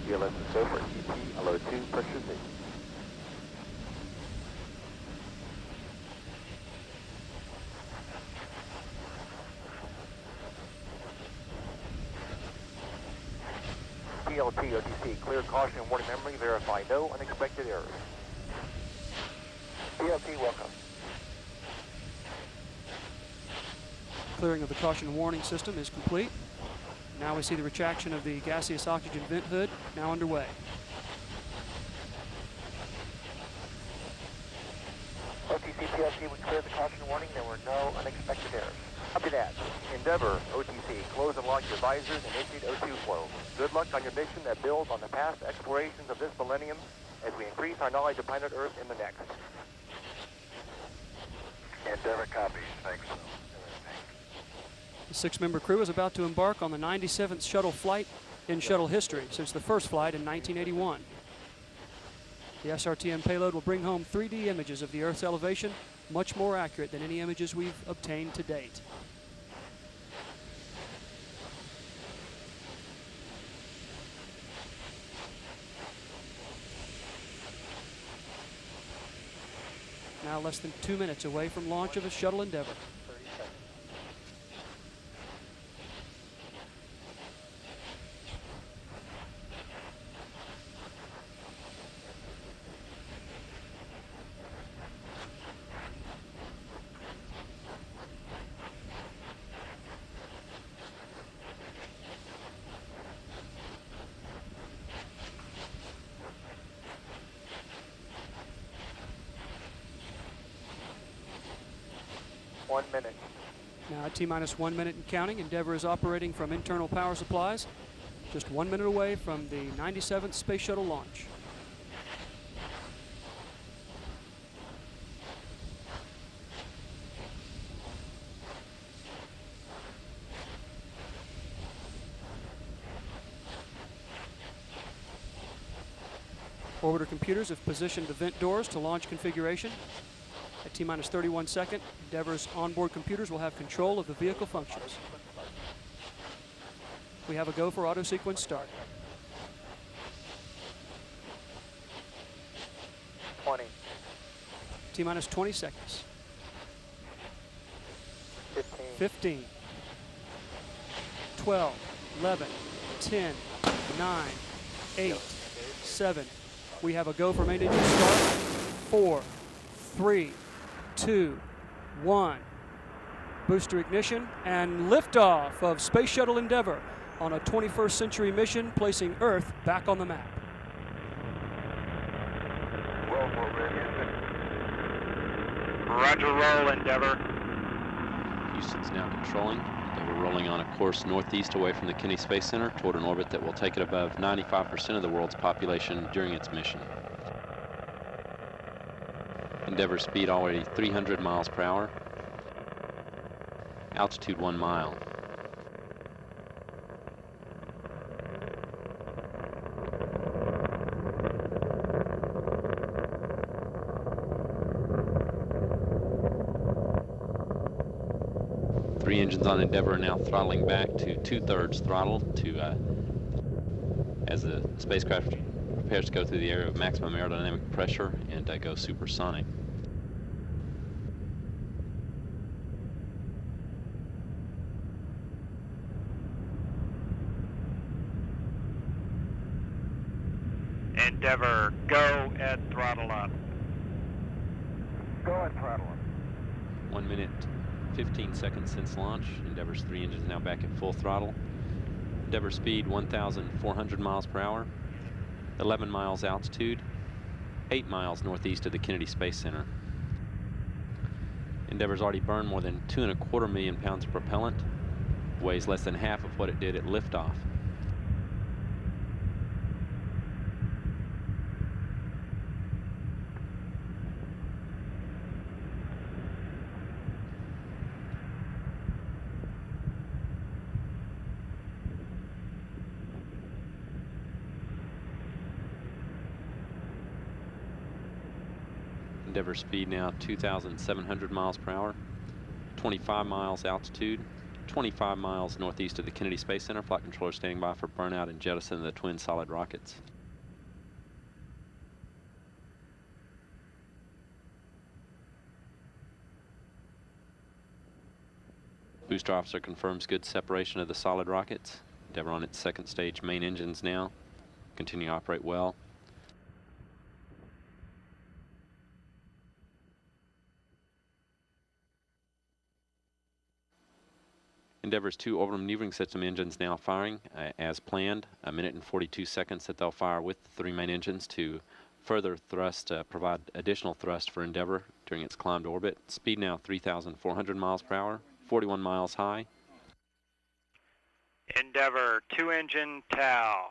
BLS is go for ET, LO 2, pressure Z. PLT, OTC, clear caution and warning memory, verify no unexpected errors. PLT, welcome. Clearing of the caution and warning system is complete. Now we see the retraction of the gaseous oxygen vent hood now underway. OTC, PLT, we cleared the caution warning. There were no unexpected errors. Copy that. Endeavor, OTC, close and lock your visors and initiate O2 flow. Good luck on your mission that builds on the past explorations of this millennium as we increase our knowledge of planet Earth in the next. Endeavor copies. Thanks. The 6-member crew is about to embark on the 97th shuttle flight in shuttle history since the first flight in 1981. The SRTM payload will bring home 3D images of the Earth's elevation, much more accurate than any images we've obtained to date. Now less than 2 minutes away from launch of a shuttle Endeavor. Now at T-minus 1 minute and counting, Endeavour is operating from internal power supplies, just 1 minute away from the 97th Space Shuttle launch. Orbiter computers have positioned the vent doors to launch configuration. At T-minus 31 second, Endeavour's onboard computers will have control of the vehicle functions. We have a go for auto sequence start. 20. T-minus 20 seconds. 15. 15. 12, 11, 10, 9, 8, 7. We have a go for main engine start. 4, 3, 2, 1. Booster ignition and liftoff of Space Shuttle Endeavour on a 21st century mission, placing Earth back on the map. Roll for ready. Roger, roll, Endeavour. Houston's now controlling. Endeavour rolling on a course northeast away from the Kennedy Space Center toward an orbit that will take it above 95% of the world's population during its mission. Endeavour speed already 300 miles per hour. Altitude 1 mile. Three engines on Endeavour are now throttling back to 2/3 throttle as the spacecraft prepares to go through the area of maximum aerodynamic pressure and go supersonic. Endeavour, go at throttle up. Go at throttle up. 1 minute, 15 seconds since launch. Endeavour's three engines now back at full throttle. Endeavour speed 1,400 miles per hour, 11 miles altitude, 8 miles northeast of the Kennedy Space Center. Endeavour's already burned more than 2.25 million pounds of propellant, weighs less than half of what it did at liftoff. Endeavour speed now 2,700 miles per hour, 25 miles altitude, 25 miles northeast of the Kennedy Space Center. Flight controller standing by for burnout and jettison of the twin solid rockets. Booster officer confirms good separation of the solid rockets. Endeavour on its second stage main engines now. Continue to operate well. Endeavour's 2 orbital maneuvering system engines now firing as planned. 1 minute and 42 seconds that they'll fire with the 3 main engines to further thrust, provide additional thrust for Endeavour during its climb to orbit. Speed now 3,400 miles per hour, 41 miles high. Endeavour 2 engine TAL.